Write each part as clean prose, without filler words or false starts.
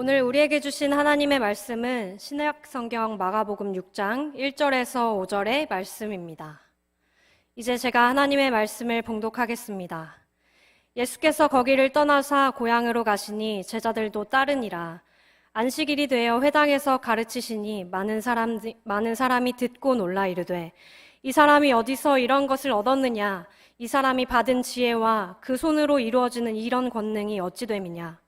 오늘 우리에게 주신 하나님의 말씀은 신약 성경 마가복음 6장 1절에서 5절의 말씀입니다. 이제 제가 하나님의 말씀을 봉독하겠습니다. 예수께서 거기를 떠나사 고향으로 가시니 제자들도 따르니라. 안식일이 되어 회당에서 가르치시니 많은 사람이 듣고 놀라 이르되 이 사람이 어디서 이런 것을 얻었느냐? 이 사람이 받은 지혜와 그 손으로 이루어지는 이런 권능이 어찌 됨이냐?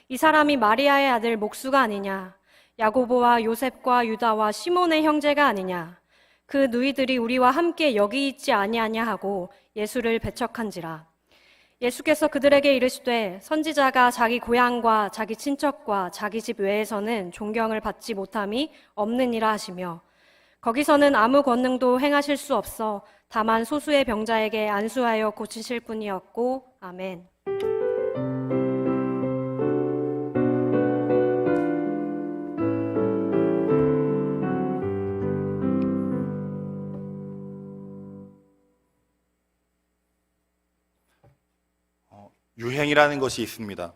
이 사람이 마리아의 아들 목수가 아니냐? 야고보와 요셉과 유다와 시몬의 형제가 아니냐? 그 누이들이 우리와 함께 여기 있지 아니하냐 하고 예수를 배척한지라. 예수께서 그들에게 이르시되 선지자가 자기 고향과 자기 친척과 자기 집 외에서는 존경을 받지 못함이 없느니라 하시며 거기서는 아무 권능도 행하실 수 없어 다만 소수의 병자에게 안수하여 고치실 뿐이었고. 아멘. 유행이라는 것이 있습니다.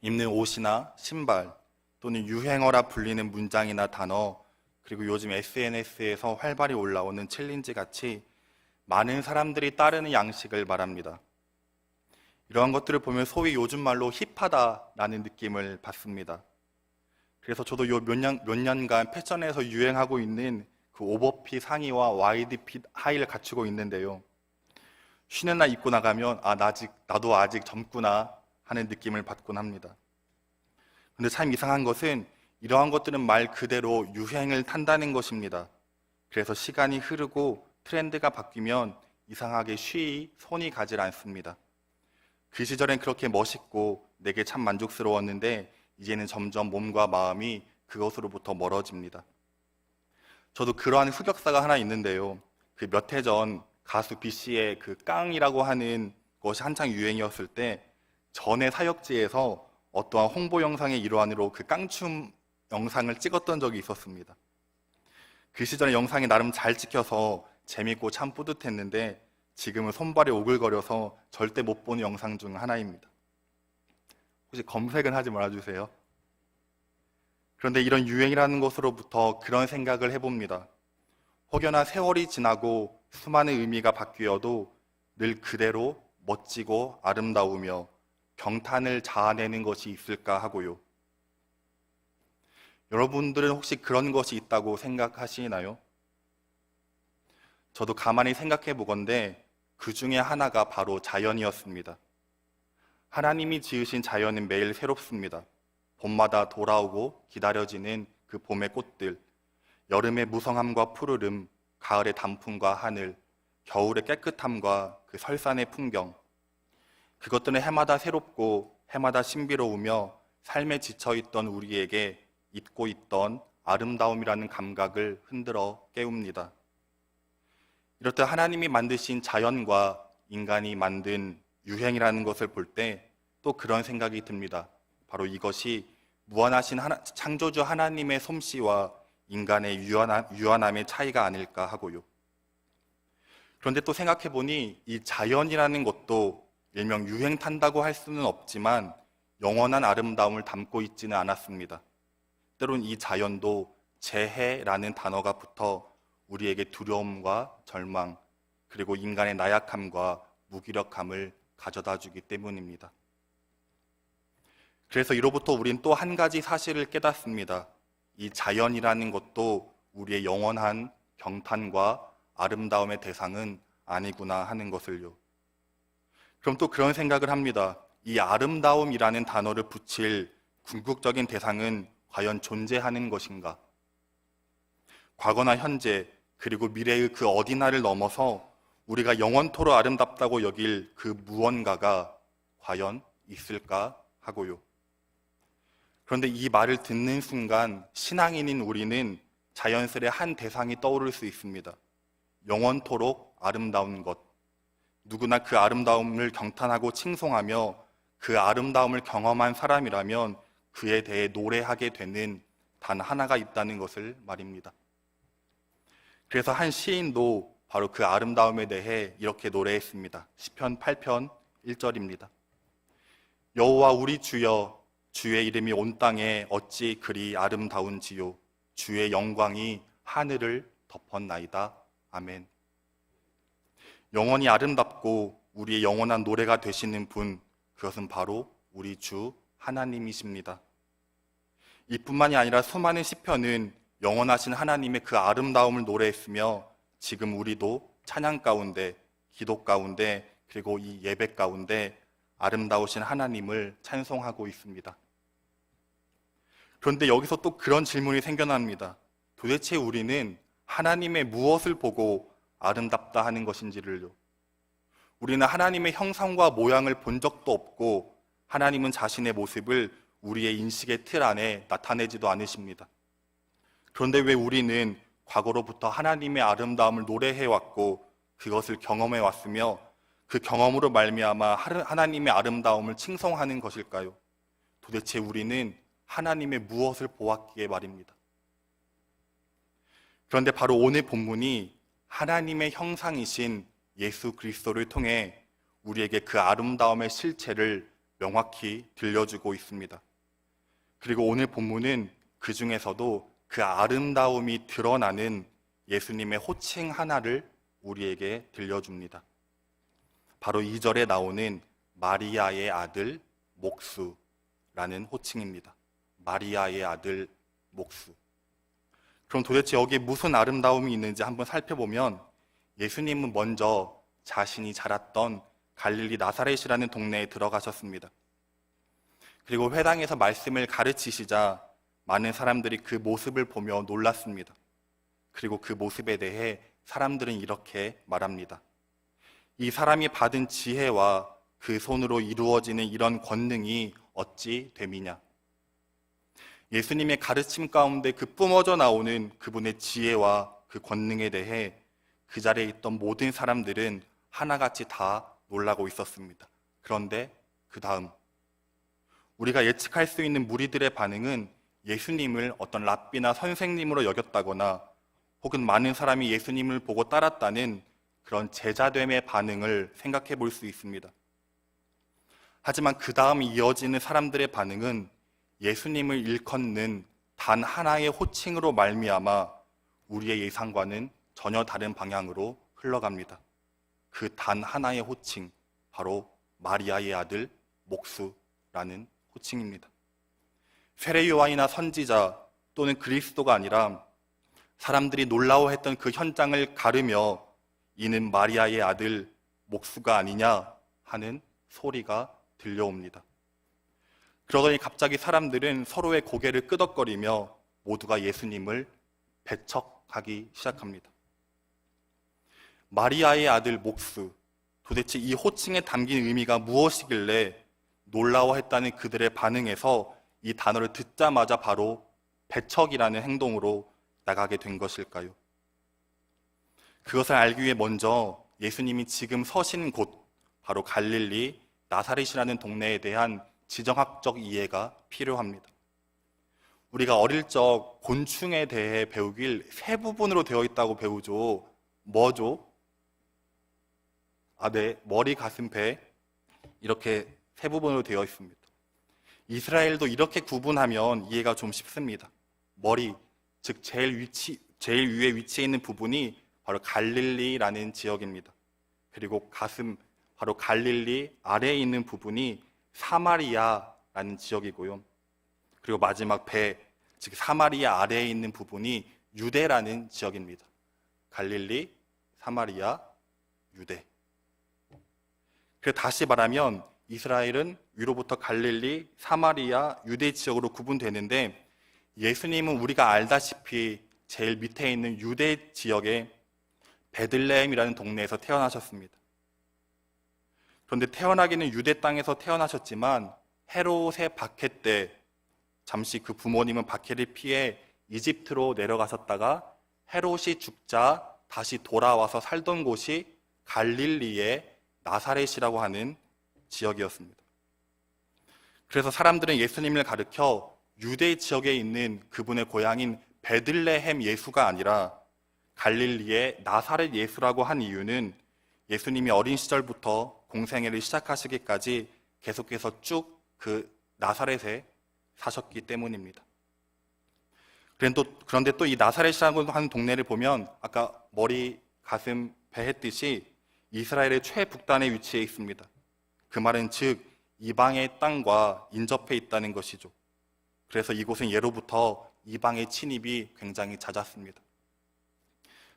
입는 옷이나 신발 또는 유행어라 불리는 문장이나 단어, 그리고 요즘 SNS에서 활발히 올라오는 챌린지 같이 많은 사람들이 따르는 양식을 말합니다. 이러한 것들을 보면 소위 요즘 말로 힙하다라는 느낌을 받습니다. 그래서 저도 몇 년간 패션에서 유행하고 있는 그 오버핏 상의와 와이드핏 하의를 갖추고 있는데요. 쉬는 날 입고 나가면 나도 아직 젊구나 하는 느낌을 받곤 합니다. 그런데 참 이상한 것은 이러한 것들은 말 그대로 유행을 탄다는 것입니다. 그래서 시간이 흐르고 트렌드가 바뀌면 이상하게 손이 가질 않습니다. 그 시절엔 그렇게 멋있고 내게 참 만족스러웠는데 이제는 점점 몸과 마음이 그것으로부터 멀어집니다. 저도 그러한 흑역사가 하나 있는데요. 그 몇 해 전 가수 B씨의 그 깡이라고 하는 것이 한창 유행이었을 때 전에 사역지에서 어떠한 홍보 영상의 일환으로 그 깡춤 영상을 찍었던 적이 있었습니다. 그 시절의 영상이 나름 잘 찍혀서 재밌고 참 뿌듯했는데 지금은 손발이 오글거려서 절대 못 보는 영상 중 하나입니다. 혹시 검색은 하지 말아주세요. 그런데 이런 유행이라는 것으로부터 그런 생각을 해봅니다. 혹여나 세월이 지나고 수많은 의미가 바뀌어도 늘 그대로 멋지고 아름다우며 경탄을 자아내는 것이 있을까 하고요. 여러분들은 혹시 그런 것이 있다고 생각하시나요? 저도 가만히 생각해 보건대 그 중에 하나가 바로 자연이었습니다. 하나님이 지으신 자연은 매일 새롭습니다. 봄마다 돌아오고 기다려지는 그 봄의 꽃들, 여름의 무성함과 푸르름, 가을의 단풍과 하늘, 겨울의 깨끗함과 그 설산의 풍경, 그것들은 해마다 새롭고 해마다 신비로우며 삶에 지쳐있던 우리에게 잊고 있던 아름다움이라는 감각을 흔들어 깨웁니다. 이렇듯 하나님이 만드신 자연과 인간이 만든 유행이라는 것을 볼 때 또 그런 생각이 듭니다. 바로 이것이 무한하신 창조주 하나님의 솜씨와 인간의 유한함의 차이가 아닐까 하고요. 그런데 또 생각해보니 이 자연이라는 것도 일명 유행 탄다고 할 수는 없지만 영원한 아름다움을 담고 있지는 않았습니다. 때론 이 자연도 재해라는 단어가 붙어 우리에게 두려움과 절망, 그리고 인간의 나약함과 무기력함을 가져다 주기 때문입니다. 그래서 이로부터 우린 또 한 가지 사실을 깨닫습니다. 이 자연이라는 것도 우리의 영원한 경탄과 아름다움의 대상은 아니구나 하는 것을요. 그럼 또 그런 생각을 합니다. 이 아름다움이라는 단어를 붙일 궁극적인 대상은 과연 존재하는 것인가? 과거나 현재, 그리고 미래의 그 어디나를 넘어서 우리가 영원토록 아름답다고 여길 그 무언가가 과연 있을까 하고요. 그런데 이 말을 듣는 순간 신앙인인 우리는 자연스레 한 대상이 떠오를 수 있습니다. 영원토록 아름다운 것. 누구나 그 아름다움을 경탄하고 칭송하며 그 아름다움을 경험한 사람이라면 그에 대해 노래하게 되는 단 하나가 있다는 것을 말입니다. 그래서 한 시인도 바로 그 아름다움에 대해 이렇게 노래했습니다. 시편 8편 1절입니다. 여호와 우리 주여, 주의 이름이 온 땅에 어찌 그리 아름다운지요. 주의 영광이 하늘을 덮었나이다. 아멘. 영원히 아름답고 우리의 영원한 노래가 되시는 분, 그것은 바로 우리 주 하나님이십니다. 이뿐만이 아니라 수많은 시편은 영원하신 하나님의 그 아름다움을 노래했으며 지금 우리도 찬양 가운데, 기도 가운데, 그리고 이 예배 가운데 아름다우신 하나님을 찬송하고 있습니다. 그런데 여기서 또 그런 질문이 생겨납니다. 도대체 우리는 하나님의 무엇을 보고 아름답다 하는 것인지를요. 우리는 하나님의 형상과 모양을 본 적도 없고 하나님은 자신의 모습을 우리의 인식의 틀 안에 나타내지도 않으십니다. 그런데 왜 우리는 과거로부터 하나님의 아름다움을 노래해왔고 그것을 경험해왔으며 그 경험으로 말미암아 하나님의 아름다움을 칭송하는 것일까요? 도대체 우리는 하나님의 무엇을 보았기에 말입니다. 그런데 바로 오늘 본문이 하나님의 형상이신 예수 그리스도를 통해 우리에게 그 아름다움의 실체를 명확히 들려주고 있습니다. 그리고 오늘 본문은 그 중에서도 그 아름다움이 드러나는 예수님의 호칭 하나를 우리에게 들려줍니다. 바로 2절에 나오는 마리아의 아들 목수라는 호칭입니다. 마리아의 아들 목수. 그럼 도대체 여기에 무슨 아름다움이 있는지 한번 살펴보면 예수님은 먼저 자신이 자랐던 갈릴리 나사렛이라는 동네에 들어가셨습니다. 그리고 회당에서 말씀을 가르치시자 많은 사람들이 그 모습을 보며 놀랐습니다. 그리고 그 모습에 대해 사람들은 이렇게 말합니다. 이 사람이 받은 지혜와 그 손으로 이루어지는 이런 권능이 어찌 됨이냐. 예수님의 가르침 가운데 그 뿜어져 나오는 그분의 지혜와 그 권능에 대해 그 자리에 있던 모든 사람들은 하나같이 다 놀라고 있었습니다. 그런데 그 다음 우리가 예측할 수 있는 무리들의 반응은 예수님을 어떤 랍비나 선생님으로 여겼다거나 혹은 많은 사람이 예수님을 보고 따랐다는 그런 제자됨의 반응을 생각해 볼 수 있습니다. 하지만 그 다음 이어지는 사람들의 반응은 예수님을 일컫는 단 하나의 호칭으로 말미암아 우리의 예상과는 전혀 다른 방향으로 흘러갑니다. 그 단 하나의 호칭, 바로 마리아의 아들 목수라는 호칭입니다. 세례 요한이나 선지자 또는 그리스도가 아니라 사람들이 놀라워했던 그 현장을 가르며 이는 마리아의 아들 목수가 아니냐 하는 소리가 들려옵니다. 그러더니 갑자기 사람들은 서로의 고개를 끄덕거리며 모두가 예수님을 배척하기 시작합니다. 마리아의 아들 목수, 도대체 이 호칭에 담긴 의미가 무엇이길래 놀라워했다는 그들의 반응에서 이 단어를 듣자마자 바로 배척이라는 행동으로 나가게 된 것일까요? 그것을 알기 위해 먼저 예수님이 지금 서신 곳, 바로 갈릴리 나사렛이라는 동네에 대한 지정학적 이해가 필요합니다. 우리가 어릴 적 곤충에 대해 배우길 세 부분으로 되어 있다고 배우죠. 뭐죠? 네, 머리, 가슴, 배 이렇게 세 부분으로 되어 있습니다. 이스라엘도 이렇게 구분하면 이해가 좀 쉽습니다. 머리, 즉 제일 위에 위치해 있는 부분이 바로 갈릴리라는 지역입니다. 그리고 가슴, 바로 갈릴리 아래에 있는 부분이 사마리아라는 지역이고요. 그리고 마지막 배, 즉 사마리아 아래에 있는 부분이 유대라는 지역입니다. 갈릴리, 사마리아, 유대. 그래서 다시 말하면 이스라엘은 위로부터 갈릴리, 사마리아, 유대 지역으로 구분되는데 예수님은 우리가 알다시피 제일 밑에 있는 유대 지역의 베들레헴이라는 동네에서 태어나셨습니다. 그런데 태어나기는 유대 땅에서 태어나셨지만 헤롯의 박해 때 잠시 그 부모님은 박해를 피해 이집트로 내려가셨다가 헤롯이 죽자 다시 돌아와서 살던 곳이 갈릴리의 나사렛이라고 하는 지역이었습니다. 그래서 사람들은 예수님을 가리켜 유대 지역에 있는 그분의 고향인 베들레헴 예수가 아니라 갈릴리의 나사렛 예수라고 한 이유는 예수님이 어린 시절부터 공생애를 시작하시기까지 계속해서 쭉 그 나사렛에 사셨기 때문입니다. 그런데 또 이 나사렛이라고 하는 동네를 보면 아까 머리, 가슴, 배 했듯이 이스라엘의 최북단에 위치해 있습니다. 그 말은 즉 이방의 땅과 인접해 있다는 것이죠. 그래서 이곳은 예로부터 이방의 침입이 굉장히 잦았습니다.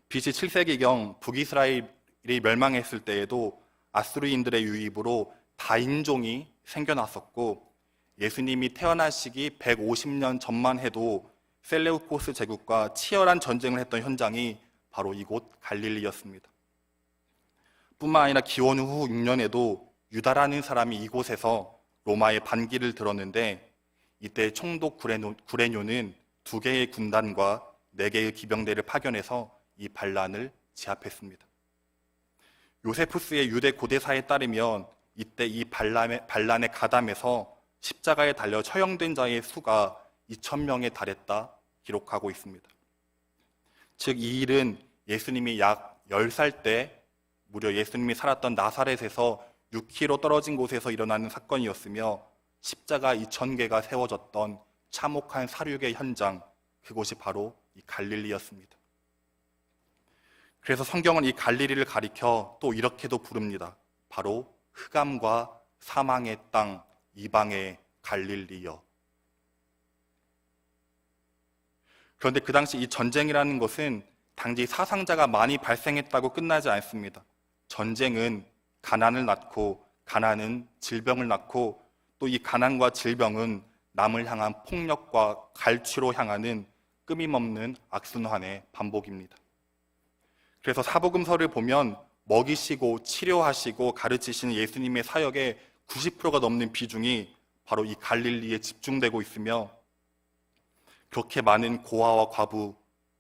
BC 7세기경 북이스라엘이 멸망했을 때에도 아수르인들의 유입으로 다인종이 생겨났었고, 예수님이 태어나시기 150년 전만 해도 셀레우코스 제국과 치열한 전쟁을 했던 현장이 바로 이곳 갈릴리였습니다. 뿐만 아니라 기원 후 6년에도 유다라는 사람이 이곳에서 로마의 반기를 들었는데, 이때 총독 구레뇨는 2개의 군단과 4개의 기병대를 파견해서 이 반란을 제압했습니다. 요세푸스의 유대 고대사에 따르면 이때 이 반란에 가담해서 십자가에 달려 처형된 자의 수가 2,000명에 달했다 기록하고 있습니다. 즉 이 일은 예수님이 약 10살 때 무려 예수님이 살았던 나사렛에서 6km 떨어진 곳에서 일어나는 사건이었으며, 십자가 2,000개가 세워졌던 참혹한 살육의 현장, 그곳이 바로 이 갈릴리였습니다. 그래서 성경은 이 갈릴리를 가리켜 또 이렇게도 부릅니다. 바로 흑암과 사망의 땅, 이방의 갈릴리여. 그런데 그 당시 이 전쟁이라는 것은 당시 사상자가 많이 발생했다고 끝나지 않습니다. 전쟁은 가난을 낳고, 가난은 질병을 낳고, 또 이 가난과 질병은 남을 향한 폭력과 갈취로 향하는 끊임없는 악순환의 반복입니다. 그래서 사복음서를 보면 먹이시고 치료하시고 가르치시는 예수님의 사역의 90%가 넘는 비중이 바로 이 갈릴리에 집중되고 있으며, 그렇게 많은 고아와 과부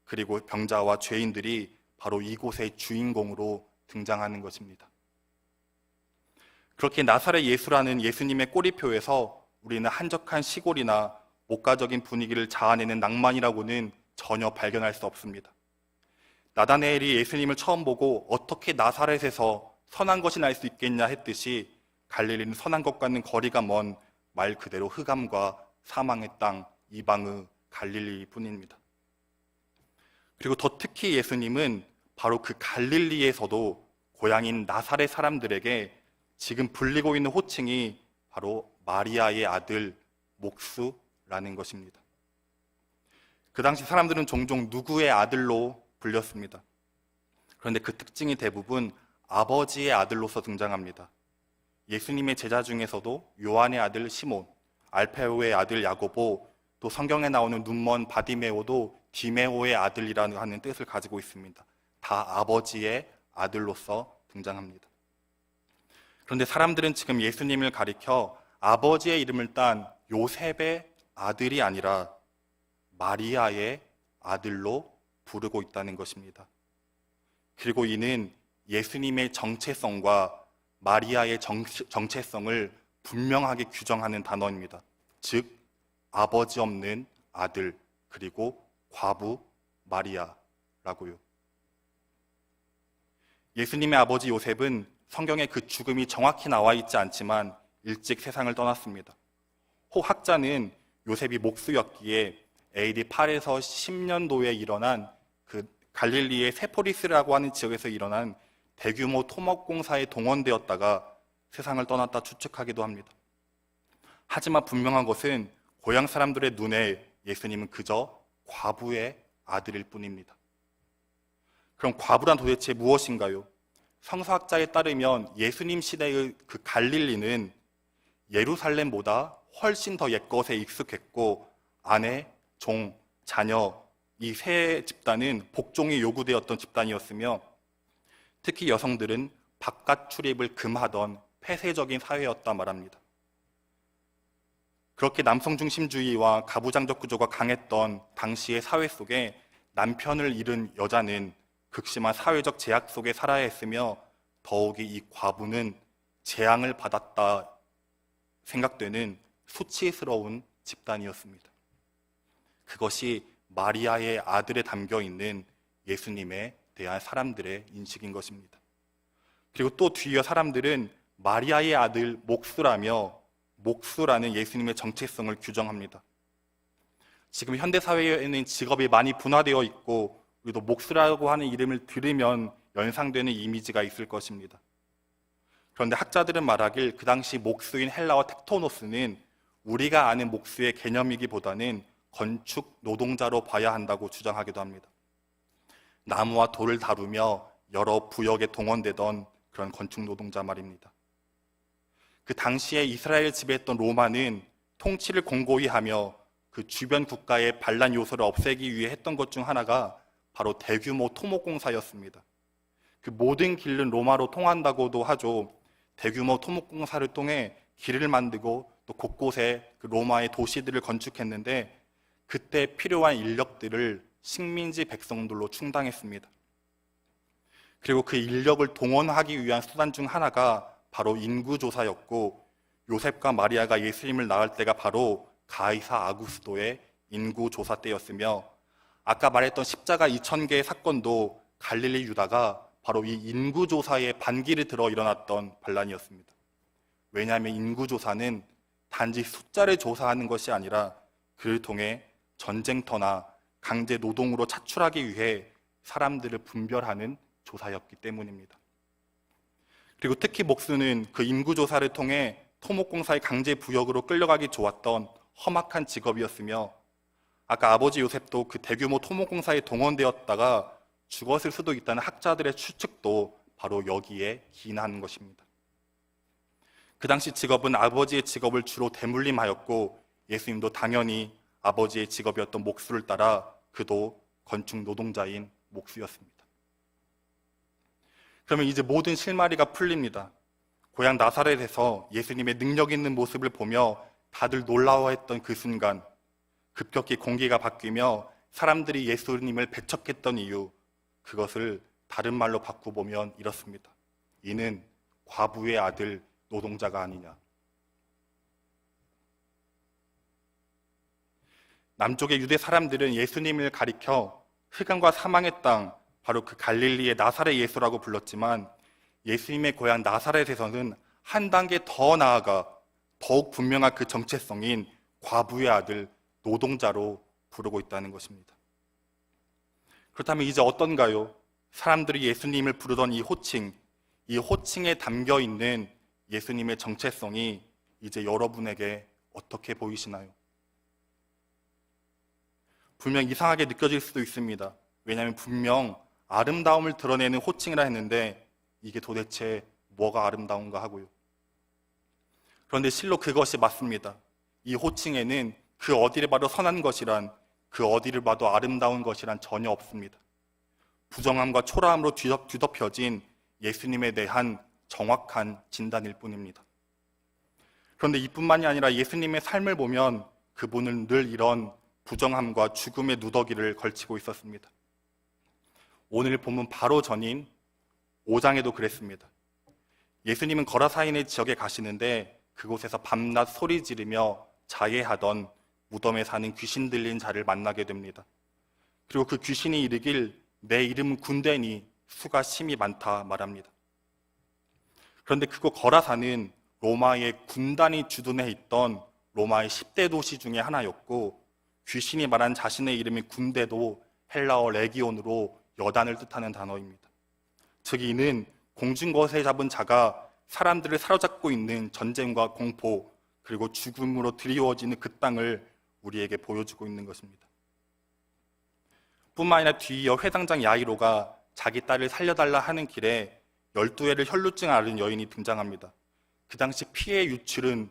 그리고 병자와 죄인들이 바로 이곳의 주인공으로 등장하는 것입니다. 그렇게 나사렛 예수라는 예수님의 꼬리표에서 우리는 한적한 시골이나 목가적인 분위기를 자아내는 낭만이라고는 전혀 발견할 수 없습니다. 나다나엘이 예수님을 처음 보고 어떻게 나사렛에서 선한 것이 날 수 있겠냐 했듯이 갈릴리는 선한 것과는 거리가 먼 말 그대로 흑암과 사망의 땅, 이방의 갈릴리 뿐입니다. 그리고 더 특히 예수님은 바로 그 갈릴리에서도 고향인 나사렛 사람들에게 지금 불리고 있는 호칭이 바로 마리아의 아들 목수라는 것입니다. 그 당시 사람들은 종종 누구의 아들로 불렸습니다. 그런데 그 특징이 대부분 아버지의 아들로서 등장합니다. 예수님의 제자 중에서도 요한의 아들 시몬, 알페오의 아들 야고보, 또 성경에 나오는 눈먼 바디메오도 디메오의 아들이라는 하는 뜻을 가지고 있습니다. 다 아버지의 아들로서 등장합니다. 그런데 사람들은 지금 예수님을 가리켜 아버지의 이름을 딴 요셉의 아들이 아니라 마리아의 아들로 부르고 있다는 것입니다. 그리고 이는 예수님의 정체성과 마리아의 정체성을 분명하게 규정하는 단어입니다. 즉 아버지 없는 아들, 그리고 과부 마리아라고요. 예수님의 아버지 요셉은 성경에 그 죽음이 정확히 나와 있지 않지만 일찍 세상을 떠났습니다. 혹 학자는 요셉이 목수였기에 AD 8에서 10년도에 일어난 그 갈릴리의 세포리스라고 하는 지역에서 일어난 대규모 토목공사에 동원되었다가 세상을 떠났다 추측하기도 합니다. 하지만 분명한 것은 고향 사람들의 눈에 예수님은 그저 과부의 아들일 뿐입니다. 그럼 과부란 도대체 무엇인가요? 성서학자에 따르면 예수님 시대의 그 갈릴리는 예루살렘보다 훨씬 더 옛것에 익숙했고, 아내, 종, 자녀 이 세 집단은 복종이 요구되었던 집단이었으며, 특히 여성들은 바깥 출입을 금하던 폐쇄적인 사회였다 말합니다. 그렇게 남성 중심주의와 가부장적 구조가 강했던 당시의 사회 속에 남편을 잃은 여자는 극심한 사회적 제약 속에 살아야 했으며, 더욱이 이 과부는 재앙을 받았다 생각되는 수치스러운 집단이었습니다. 그것이 마리아의 아들에 담겨 있는 예수님에 대한 사람들의 인식인 것입니다. 그리고 또 뒤이어 사람들은 마리아의 아들 목수라며 목수라는 예수님의 정체성을 규정합니다. 지금 현대 사회에는 직업이 많이 분화되어 있고 우리도 목수라고 하는 이름을 들으면 연상되는 이미지가 있을 것입니다. 그런데 학자들은 말하길 그 당시 목수인 헬라어 텍토노스는 우리가 아는 목수의 개념이기보다는 건축 노동자로 봐야 한다고 주장하기도 합니다. 나무와 돌을 다루며 여러 부역에 동원되던 그런 건축 노동자 말입니다. 그 당시에 이스라엘을 지배했던 로마는 통치를 공고히 하며 그 주변 국가의 반란 요소를 없애기 위해 했던 것 중 하나가 바로 대규모 토목공사였습니다. 그 모든 길은 로마로 통한다고도 하죠. 대규모 토목공사를 통해 길을 만들고 또 곳곳에 그 로마의 도시들을 건축했는데 그때 필요한 인력들을 식민지 백성들로 충당했습니다. 그리고 그 인력을 동원하기 위한 수단 중 하나가 바로 인구조사였고 요셉과 마리아가 예수님을 낳을 때가 바로 가이사 아구스도의 인구조사 때였으며 아까 말했던 십자가 2000개의 사건도 갈릴리 유다가 바로 이 인구조사의 반기를 들어 일어났던 반란이었습니다. 왜냐하면 인구조사는 단지 숫자를 조사하는 것이 아니라 그를 통해 전쟁터나 강제 노동으로 차출하기 위해 사람들을 분별하는 조사였기 때문입니다. 그리고 특히 목수는 그 인구조사를 통해 토목공사의 강제 부역으로 끌려가기 좋았던 험악한 직업이었으며 아까 아버지 요셉도 그 대규모 토목공사에 동원되었다가 죽었을 수도 있다는 학자들의 추측도 바로 여기에 기인하는 것입니다. 그 당시 직업은 아버지의 직업을 주로 대물림하였고 예수님도 당연히 아버지의 직업이었던 목수를 따라 그도 건축 노동자인 목수였습니다. 그러면 이제 모든 실마리가 풀립니다. 고향 나사렛에서 예수님의 능력 있는 모습을 보며 다들 놀라워했던 그 순간 급격히 공기가 바뀌며 사람들이 예수님을 배척했던 이유, 그것을 다른 말로 바꾸보면 이렇습니다. 이는 과부의 아들 노동자가 아니냐. 남쪽의 유대 사람들은 예수님을 가리켜 흑암과 사망의 땅, 바로 그 갈릴리의 나사렛 예수라고 불렀지만 예수님의 고향 나사렛에서는 한 단계 더 나아가 더욱 분명한 그 정체성인 과부의 아들 노동자로 부르고 있다는 것입니다. 그렇다면 이제 어떤가요? 사람들이 예수님을 부르던 이 호칭에 담겨 있는 예수님의 정체성이 이제 여러분에게 어떻게 보이시나요? 분명 이상하게 느껴질 수도 있습니다. 왜냐하면 분명 아름다움을 드러내는 호칭이라 했는데 이게 도대체 뭐가 아름다운가 하고요. 그런데 실로 그것이 맞습니다. 이 호칭에는 그 어디를 봐도 선한 것이란, 그 어디를 봐도 아름다운 것이란 전혀 없습니다. 부정함과 초라함으로 뒤덮여진 예수님에 대한 정확한 진단일 뿐입니다. 그런데 이뿐만이 아니라 예수님의 삶을 보면 그분은 늘 이런 부정함과 죽음의 누더기를 걸치고 있었습니다. 오늘 본문 바로 전인 5장에도 그랬습니다. 예수님은 거라사인의 지역에 가시는데 그곳에서 밤낮 소리 지르며 자해하던 무덤에 사는 귀신 들린 자를 만나게 됩니다. 그리고 그 귀신이 이르길 내 이름은 군대니 수가 심히 많다 말합니다. 그런데 그곳 거라사는 로마의 군단이 주둔해 있던 로마의 10대 도시 중에 하나였고 귀신이 말한 자신의 이름인 군대도 헬라어 레기온으로 여단을 뜻하는 단어입니다. 즉 이는 공중것에 잡은 자가 사람들을 사로잡고 있는 전쟁과 공포 그리고 죽음으로 드리워지는 그 땅을 우리에게 보여주고 있는 것입니다. 뿐만 아니라 뒤이어 회당장 야이로가 자기 딸을 살려달라 하는 길에 12회를 혈루증 앓은 여인이 등장합니다. 그 당시 피해 유출은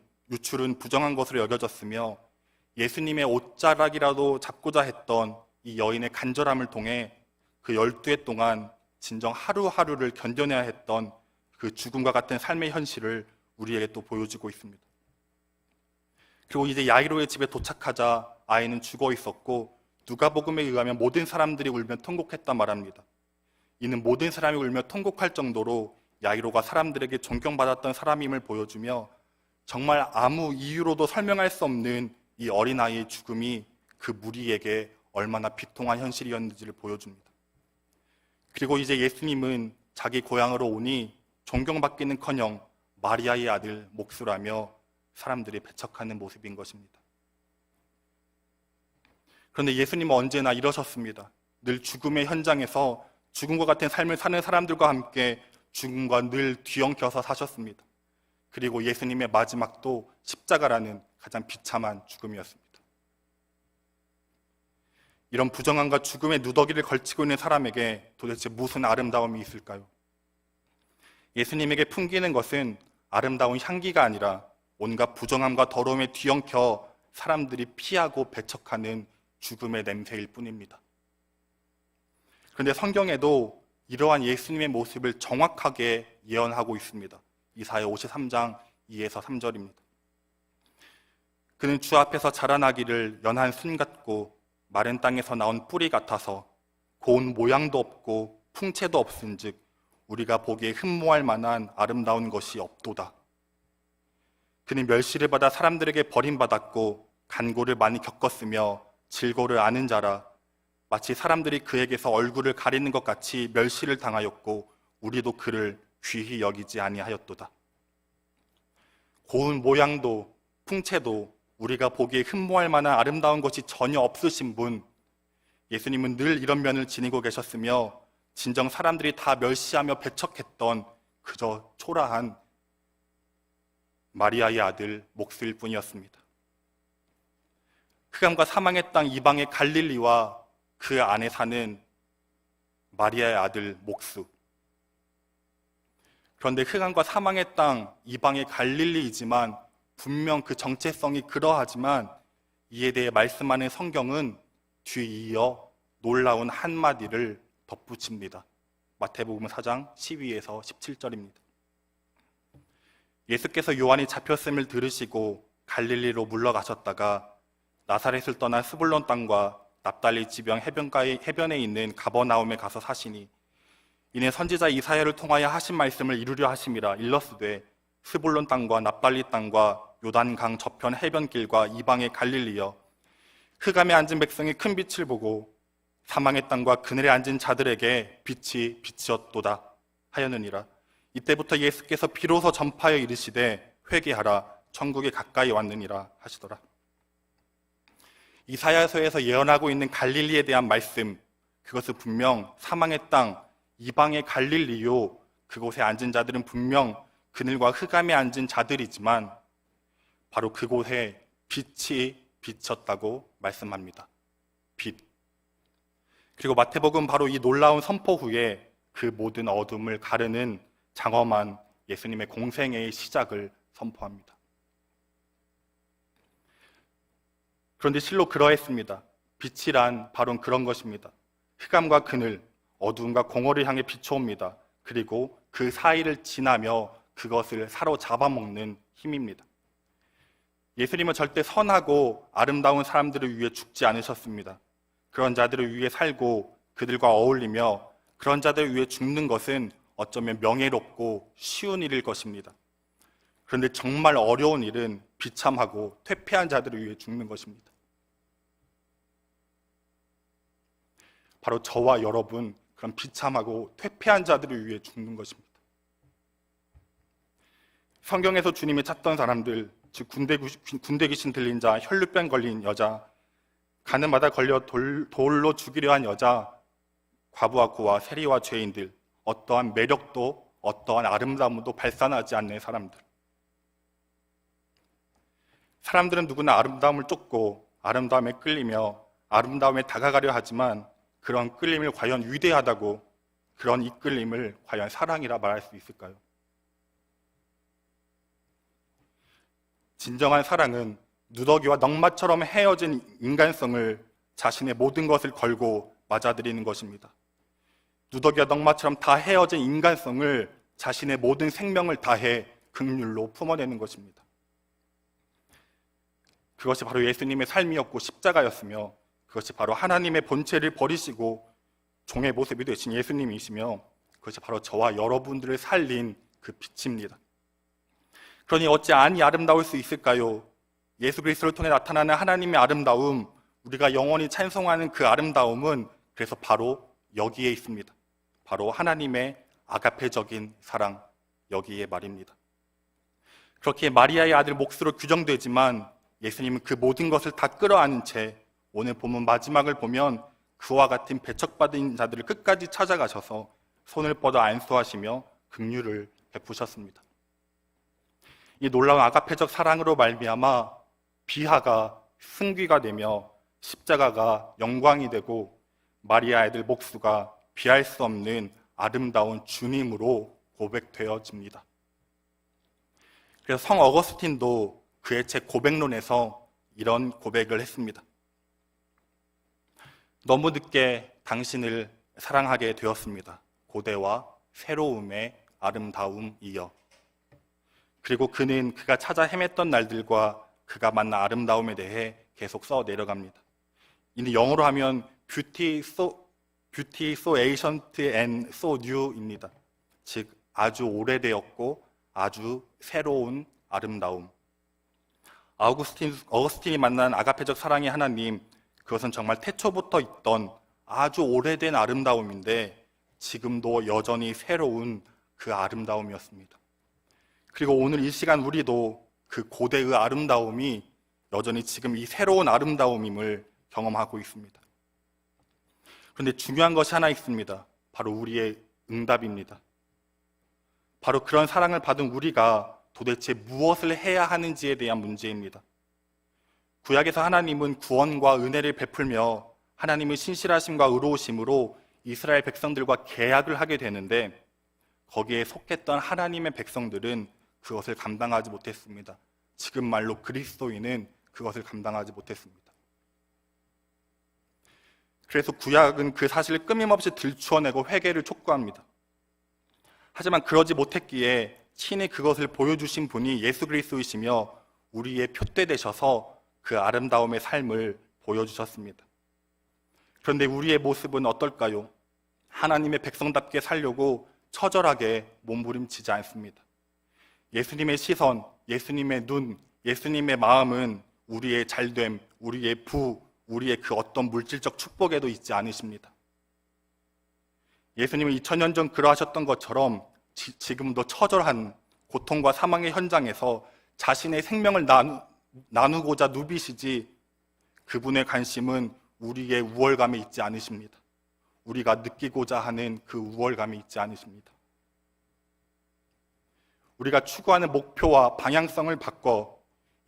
부정한 것으로 여겨졌으며 예수님의 옷자락이라도 잡고자 했던 이 여인의 간절함을 통해 그 12회 동안 진정 하루하루를 견뎌내야 했던 그 죽음과 같은 삶의 현실을 우리에게 또 보여주고 있습니다. 그리고 이제 야이로의 집에 도착하자 아이는 죽어 있었고 누가복음에 의하면 모든 사람들이 울며 통곡했단 말합니다. 이는 모든 사람이 울며 통곡할 정도로 야이로가 사람들에게 존경받았던 사람임을 보여주며 정말 아무 이유로도 설명할 수 없는 이 어린아이의 죽음이 그 무리에게 얼마나 비통한 현실이었는지를 보여줍니다. 그리고 이제 예수님은 자기 고향으로 오니 존경받기는커녕 마리아의 아들 목수라며 사람들이 배척하는 모습인 것입니다. 그런데 예수님은 언제나 이러셨습니다. 늘 죽음의 현장에서 죽음과 같은 삶을 사는 사람들과 함께 죽음과 늘 뒤엉켜서 사셨습니다. 그리고 예수님의 마지막도 십자가라는 가장 비참한 죽음이었습니다. 이런 부정함과 죽음의 누더기를 걸치고 있는 사람에게 도대체 무슨 아름다움이 있을까요? 예수님에게 풍기는 것은 아름다운 향기가 아니라 온갖 부정함과 더러움에 뒤엉켜 사람들이 피하고 배척하는 죽음의 냄새일 뿐입니다. 그런데 성경에도 이러한 예수님의 모습을 정확하게 예언하고 있습니다. 이사야 53장 2에서 3절입니다. 그는 주 앞에서 자라나기를 연한 순 같고 마른 땅에서 나온 뿌리 같아서 고운 모양도 없고 풍채도 없은즉 우리가 보기에 흠모할 만한 아름다운 것이 없도다. 그는 멸시를 받아 사람들에게 버림받았고 간고를 많이 겪었으며 질고를 아는 자라 마치 사람들이 그에게서 얼굴을 가리는 것 같이 멸시를 당하였고 우리도 그를 귀히 여기지 아니하였도다. 고운 모양도 풍채도 우리가 보기에 흠모할 만한 아름다운 것이 전혀 없으신 분, 예수님은 늘 이런 면을 지니고 계셨으며 진정 사람들이 다 멸시하며 배척했던 그저 초라한 마리아의 아들 목수일 뿐이었습니다. 흑암과 사망의 땅 이방의 갈릴리와 그 안에 사는 마리아의 아들 목수. 그런데 흑암과 사망의 땅 이방의 갈릴리이지만 분명 그 정체성이 그러하지만 이에 대해 말씀하는 성경은 뒤이어 놀라운 한마디를 덧붙입니다. 마태복음 4장 12에서 17절입니다. 예수께서 요한이 잡혔음을 들으시고 갈릴리로 물러가셨다가 나사렛을 떠나 스불론 땅과 납달리 지방 해변에 있는 가버나움에 가서 사시니 이는 선지자 이사야를 통하여 하신 말씀을 이루려 하심이라. 일러스되 스불론 땅과 납달리 땅과 요단강 저편 해변길과 이방의 갈릴리여 흑암에 앉은 백성이 큰 빛을 보고 사망의 땅과 그늘에 앉은 자들에게 빛이 비치었도다 하였느니라. 이때부터 예수께서 비로소 전파하여 이르시되 회개하라 천국에 가까이 왔느니라 하시더라. 이사야서에서 예언하고 있는 갈릴리에 대한 말씀, 그것은 분명 사망의 땅 이방의 갈릴리요, 그곳에 앉은 자들은 분명 그늘과 흑암에 앉은 자들이지만 바로 그곳에 빛이 비쳤다고 말씀합니다. 빛. 그리고 마태복음 바로 이 놀라운 선포 후에 그 모든 어둠을 가르는 장엄한 예수님의 공생애의 시작을 선포합니다. 그런데 실로 그러했습니다. 빛이란 바로 그런 것입니다. 흑암과 그늘, 어두움과 공허를 향해 비춰옵니다. 그리고 그 사이를 지나며 그것을 사로잡아먹는 힘입니다. 예수님은 절대 선하고 아름다운 사람들을 위해 죽지 않으셨습니다. 그런 자들을 위해 살고 그들과 어울리며 그런 자들을 위해 죽는 것은 어쩌면 명예롭고 쉬운 일일 것입니다. 그런데 정말 어려운 일은 비참하고 퇴폐한 자들을 위해 죽는 것입니다. 바로 저와 여러분, 그런 비참하고 퇴폐한 자들을 위해 죽는 것입니다. 성경에서 주님이 찾던 사람들, 즉 군대 귀신 들린 자, 혈루병 걸린 여자, 가는 마다 걸려 돌로 죽이려 한 여자, 과부와 고아, 세리와 죄인들, 어떠한 매력도 어떠한 아름다움도 발산하지 않는 사람들. 사람들은 누구나 아름다움을 쫓고 아름다움에 끌리며 아름다움에 다가가려 하지만 그런 끌림을 과연 위대하다고, 그런 이끌림을 과연 사랑이라 말할 수 있을까요? 진정한 사랑은 누더기와 넝마처럼 헤어진 인간성을 자신의 모든 것을 걸고 맞아들이는 것입니다. 누더기와 넝마처럼 다 헤어진 인간성을 자신의 모든 생명을 다해 긍휼로 품어내는 것입니다. 그것이 바로 예수님의 삶이었고 십자가였으며 그것이 바로 하나님의 본체를 버리시고 종의 모습이 되신 예수님이시며 그것이 바로 저와 여러분들을 살린 그 빛입니다. 그러니 어찌 안이 아름다울 수 있을까요? 예수 그리스도를 통해 나타나는 하나님의 아름다움, 우리가 영원히 찬송하는 그 아름다움은 그래서 바로 여기에 있습니다. 바로 하나님의 아가페적인 사랑, 여기에 말입니다. 그렇게 마리아의 아들 목수로 규정되지만 예수님은 그 모든 것을 다 끌어안은 채 오늘 본문 마지막을 보면 그와 같은 배척받은 자들을 끝까지 찾아가셔서 손을 뻗어 안수하시며 긍휼을 베푸셨습니다. 이 놀라운 아가페적 사랑으로 말미암아 비하가 승귀가 되며 십자가가 영광이 되고 마리아 아들 목수가 비할 수 없는 아름다운 주님으로 고백되어집니다. 그래서 성 어거스틴도 그의 책 고백론에서 이런 고백을 했습니다. 너무 늦게 당신을 사랑하게 되었습니다. 고대와 새로움의 아름다움이여. 그리고 그는 그가 찾아 헤맸던 날들과 그가 만난 아름다움에 대해 계속 써 내려갑니다. 이는 영어로 하면 beauty so ancient and so new입니다. 즉 아주 오래되었고 아주 새로운 아름다움. 어거스틴이 만난 아가페적 사랑의 하나님, 그것은 정말 태초부터 있던 아주 오래된 아름다움인데 지금도 여전히 새로운 그 아름다움이었습니다. 그리고 오늘 이 시간 우리도 그 고대의 아름다움이 여전히 지금 이 새로운 아름다움임을 경험하고 있습니다. 그런데 중요한 것이 하나 있습니다. 바로 우리의 응답입니다. 바로 그런 사랑을 받은 우리가 도대체 무엇을 해야 하는지에 대한 문제입니다. 구약에서 하나님은 구원과 은혜를 베풀며 하나님의 신실하심과 의로우심으로 이스라엘 백성들과 계약을 하게 되는데 거기에 속했던 하나님의 백성들은 그것을 감당하지 못했습니다. 지금 말로 그리스도인은 그것을 감당하지 못했습니다. 그래서 구약은 그 사실을 끊임없이 들추어내고 회개를 촉구합니다. 하지만 그러지 못했기에 친히 그것을 보여주신 분이 예수 그리스도이시며 우리의 표대 되셔서 그 아름다움의 삶을 보여주셨습니다. 그런데 우리의 모습은 어떨까요? 하나님의 백성답게 살려고 처절하게 몸부림치지 않습니다. 예수님의 시선, 예수님의 눈, 예수님의 마음은 우리의 잘됨, 우리의 부, 우리의 그 어떤 물질적 축복에도 있지 않으십니다. 예수님은 2000년 전 그러하셨던 것처럼 지금도 처절한 고통과 사망의 현장에서 자신의 생명을 나누고자 누비시지 그분의 관심은 우리의 우월감에 있지 않으십니다. 우리가 느끼고자 하는 그 우월감이 있지 않으십니다. 우리가 추구하는 목표와 방향성을 바꿔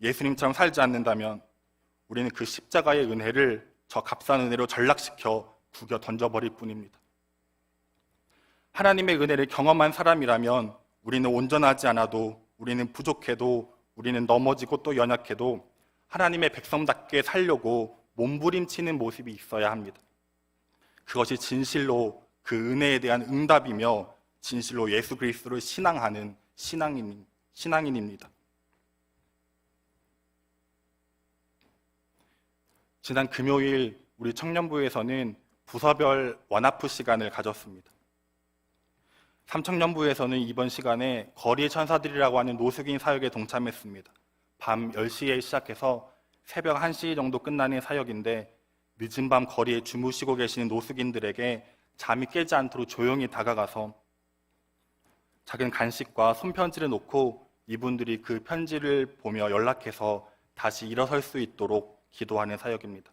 예수님처럼 살지 않는다면 우리는 그 십자가의 은혜를 저 값싼 은혜로 전락시켜 구겨 던져버릴 뿐입니다. 하나님의 은혜를 경험한 사람이라면 우리는 온전하지 않아도, 우리는 부족해도, 우리는 넘어지고 또 연약해도 하나님의 백성답게 살려고 몸부림치는 모습이 있어야 합니다. 그것이 진실로 그 은혜에 대한 응답이며 진실로 예수 그리스도를 신앙하는 신앙인입니다. 지난 금요일 우리 청년부에서는 부서별 원아프 시간을 가졌습니다. 삼청년부에서는 이번 시간에 거리의 천사들이라고 하는 노숙인 사역에 동참했습니다. 밤 10시에 시작해서 새벽 1시 정도 끝나는 사역인데 늦은 밤 거리에 주무시고 계시는 노숙인들에게 잠이 깨지 않도록 조용히 다가가서 작은 간식과 손편지를 놓고 이분들이 그 편지를 보며 연락해서 다시 일어설 수 있도록 기도하는 사역입니다.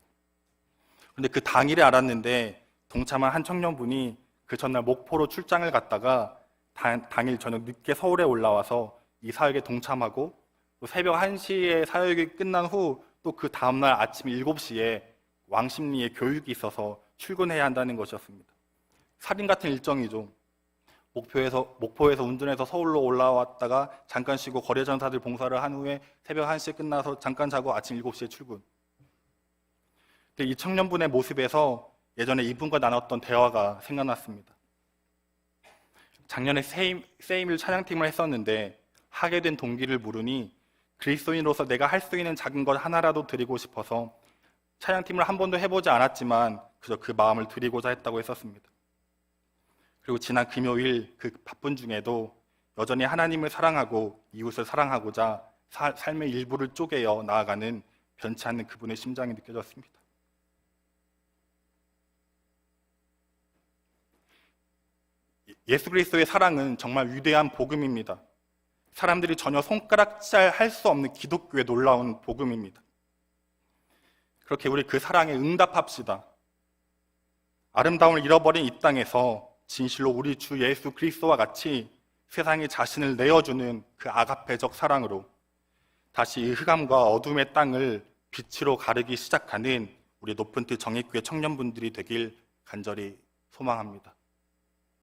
그런데 그 당일에 알았는데 동참한 한 청년분이 그 전날 목포로 출장을 갔다가 당일 저녁 늦게 서울에 올라와서 이 사역에 동참하고 또 새벽 1시에 사역이 끝난 후 또 그 다음날 아침 7시에 왕십리에 교육이 있어서 출근해야 한다는 것이었습니다. 살인 같은 일정이죠. 목포에서 운전해서 서울로 올라왔다가 잠깐 쉬고 거래전사들 봉사를 한 후에 새벽 1시에 끝나서 잠깐 자고 아침 7시에 출근. 근데 이 청년분의 모습에서 예전에 이분과 나눴던 대화가 생각났습니다. 작년에 세임일 찬양팀을 했었는데 하게 된 동기를 물으니 그리스도인으로서 내가 할 수 있는 작은 것 하나라도 드리고 싶어서 찬양팀을 한 번도 해보지 않았지만 그저 그 마음을 드리고자 했다고 했었습니다. 그리고 지난 금요일 그 바쁜 중에도 여전히 하나님을 사랑하고 이웃을 사랑하고자 삶의 일부를 쪼개어 나아가는 변치 않는 그분의 심장이 느껴졌습니다. 예수 그리스도의 사랑은 정말 위대한 복음입니다. 사람들이 전혀 손가락질 할 수 없는 기독교의 놀라운 복음입니다. 그렇게 우리 그 사랑에 응답합시다. 아름다움을 잃어버린 이 땅에서 진실로 우리 주 예수 그리스도와 같이 세상에 자신을 내어주는 그 아가페적 사랑으로 다시 이 흑암과 어둠의 땅을 빛으로 가르기 시작하는 우리 높은 뜻 정의교회 청년분들이 되길 간절히 소망합니다.